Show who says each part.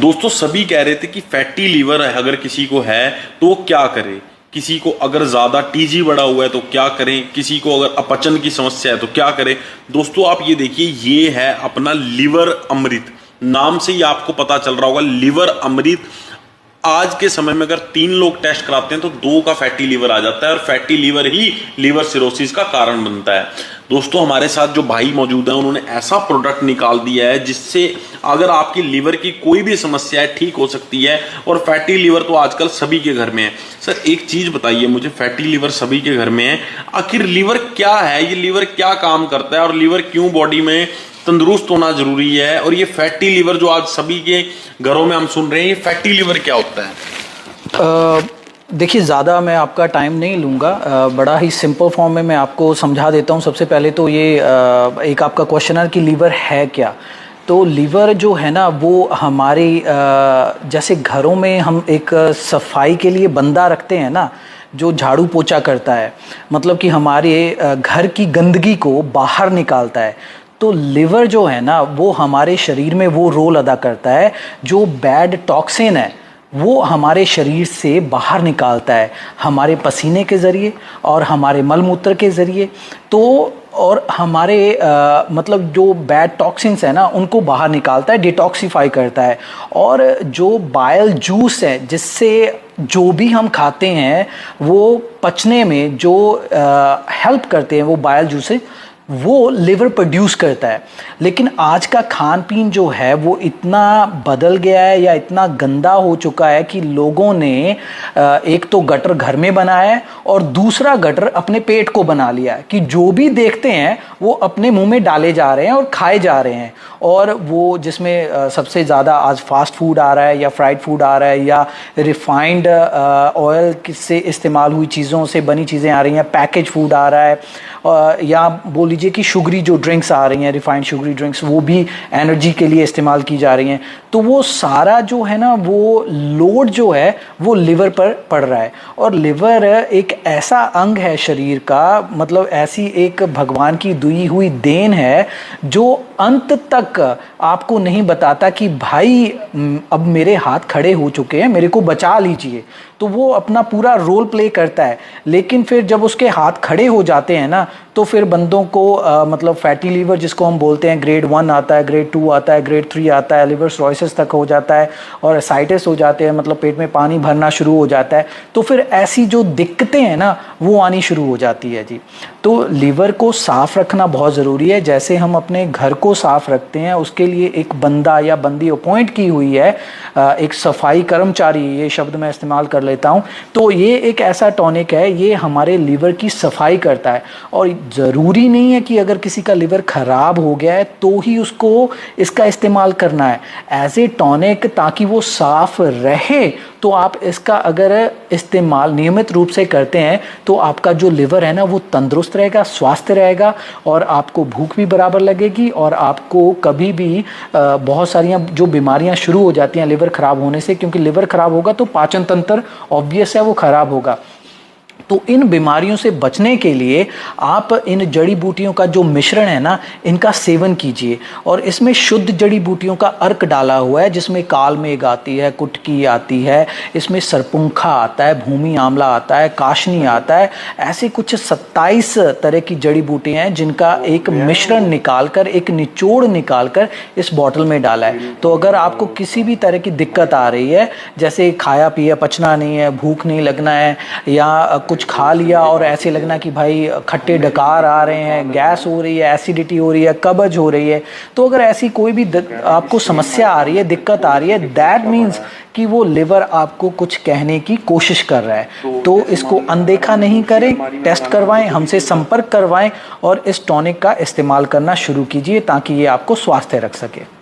Speaker 1: दोस्तों सभी कह रहे थे कि फैटी लीवर अगर किसी को है तो वो क्या करे, किसी को अगर ज्यादा टीजी बढ़ा हुआ है तो क्या करें, किसी को अगर अपचन की समस्या है तो क्या करें। दोस्तों आप ये देखिए, ये है अपना लिवर अमृत। नाम से ही आपको पता चल रहा होगा लिवर अमृत। आज के समय में अगर 3 लोग टेस्ट कराते हैं तो 2 का फैटी लीवर आ जाता है और फैटी लीवर ही लिवर सिरोसिस का कारण बनता है। दोस्तों हमारे साथ जो भाई मौजूद हैं उन्होंने ऐसा प्रोडक्ट निकाल दिया है जिससे अगर आपकी लीवर की कोई भी समस्या है ठीक हो सकती है। और फैटी लीवर तो आजकल सभी के घर में है। सर एक चीज बताइए मुझे, फैटी लीवर सभी के घर में है, आखिर लीवर क्या है, ये लीवर क्या काम करता है और लीवर क्यों बॉडी में तंदुरुस्त होना जरूरी है। और ये फैटी लीवर जो आज सभी के घरों में हम सुन रहे हैं, ये फैटी लीवर क्या होता है?
Speaker 2: देखिए ज़्यादा मैं आपका टाइम नहीं लूँगा, बड़ा ही सिंपल फॉर्म में मैं आपको समझा देता हूँ। सबसे पहले तो ये एक आपका क्वेश्चन है कि लीवर है क्या। तो लीवर जो है ना वो हमारी जैसे घरों में हम एक सफाई के लिए बंदा रखते हैं ना, जो झाड़ू पोछा करता है, मतलब कि हमारे घर की गंदगी को बाहर निकालता है। तो लिवर जो है ना वो हमारे शरीर में वो रोल अदा करता है, जो बैड टॉक्सिन है वो हमारे शरीर से बाहर निकालता है, हमारे पसीने के ज़रिए और हमारे मलमूत्र के ज़रिए। तो और हमारे मतलब जो बैड टॉक्सिन्स है ना उनको बाहर निकालता है, डिटॉक्सिफाई करता है। और जो बाइल जूस है जिससे जो भी हम खाते हैं वो पचने में जो हेल्प करते हैं, वो बाइल जूस है वो लिवर प्रोड्यूस करता है। लेकिन आज का खान पीन जो है वो इतना बदल गया है या इतना गंदा हो चुका है कि लोगों ने एक तो गटर घर में बनाया है और दूसरा गटर अपने पेट को बना लिया है कि जो भी देखते हैं वो अपने मुंह में डाले जा रहे हैं और खाए जा रहे हैं। और वो जिसमें सबसे ज़्यादा आज फास्ट फूड आ रहा है या फ्राइड फूड आ रहा है या रिफाइंड ऑयल से इस्तेमाल हुई चीज़ों से बनी चीज़ें आ रही हैं, पैकेज फूड आ रहा है, या बोल लीजिए कि शुगरी जो ड्रिंक्स आ रही हैं, रिफाइंड शुगरी ड्रिंक्स, वो भी एनर्जी के लिए इस्तेमाल की जा रही हैं। तो वो सारा जो है ना वो लोड जो है वो लिवर पर पड़ रहा है। और लिवर एक ऐसा अंग है शरीर का, मतलब ऐसी एक भगवान की दी हुई देन है जो अंत तक आपको नहीं बताता कि भाई अब मेरे हाथ खड़े हो चुके हैं, मेरे को बचा लीजिए। तो वो अपना पूरा रोल प्ले करता है। लेकिन फिर जब उसके हाथ खड़े हो जाते हैं ना तो फिर बंदों को मतलब फैटी लीवर जिसको हम बोलते हैं, ग्रेड 1 आता है, ग्रेड 2 आता है, ग्रेड 3 आता है, लिवर सिरोसिस तक हो जाता है और एसाइटिस हो जाते हैं, मतलब पेट में पानी भरना शुरू हो जाता है। तो फिर ऐसी जो दिक्कतें हैं ना वो आनी शुरू हो जाती है जी। तो लीवर को साफ़ रखना बहुत ज़रूरी है। जैसे हम अपने घर को साफ़ रखते हैं उसके लिए एक बंदा या बंदी अपॉइंट की हुई है, एक सफाई कर्मचारी, ये शब्द मैं इस्तेमाल कर लेता हूँ। तो ये एक ऐसा टॉनिक है, ये हमारे लीवर की सफाई करता है। और ज़रूरी नहीं है कि अगर किसी का लिवर ख़राब हो गया है तो ही उसको इसका इस्तेमाल करना है एज ए टॉनिक, ताकि वो साफ़ रहे। तो आप इसका अगर इस्तेमाल नियमित रूप से करते हैं तो आपका जो लिवर है ना वो तंदुरुस्त रहेगा, स्वस्थ रहेगा और आपको भूख भी बराबर लगेगी और आपको कभी भी बहुत सारी जो बीमारियां शुरू हो जाती हैं लिवर ख़राब होने से, क्योंकि लिवर ख़राब होगा तो पाचन तंत्र ऑब्वियस है वो ख़राब होगा। तो इन बीमारियों से बचने के लिए आप इन जड़ी बूटियों का जो मिश्रण है ना इनका सेवन कीजिए। और इसमें शुद्ध जड़ी बूटियों का अर्क डाला हुआ है, जिसमें काल मेघ आती है, कुटकी आती है, इसमें सरपुंखा आता है, भूमि आंवला आता है, काशनी आता है। ऐसे कुछ 27 तरह की जड़ी बूटियाँ हैं जिनका एक मिश्रण निकालकर, एक निचोड़ निकालकर इस बॉटल में डाला है। तो अगर आपको किसी भी तरह की दिक्कत आ रही है, जैसे खाया पिया पचना नहीं है, भूख नहीं लगना है, या कुछ खा लिया और ऐसे लगना कि भाई खट्टे डकार आ रहे हैं, गैस हो रही है, एसिडिटी हो रही है, कब्ज हो रही है, तो अगर ऐसी कोई भी आपको समस्या आ रही है, दिक्कत आ रही है, दैट मीन्स कि वो लिवर आपको कुछ कहने की कोशिश कर रहा है। तो इसको अनदेखा नहीं करें, टेस्ट करवाएं, हमसे संपर्क करवाएं और इस टॉनिक का इस्तेमाल करना शुरू कीजिए ताकि ये आपको स्वास्थ्य रख सके।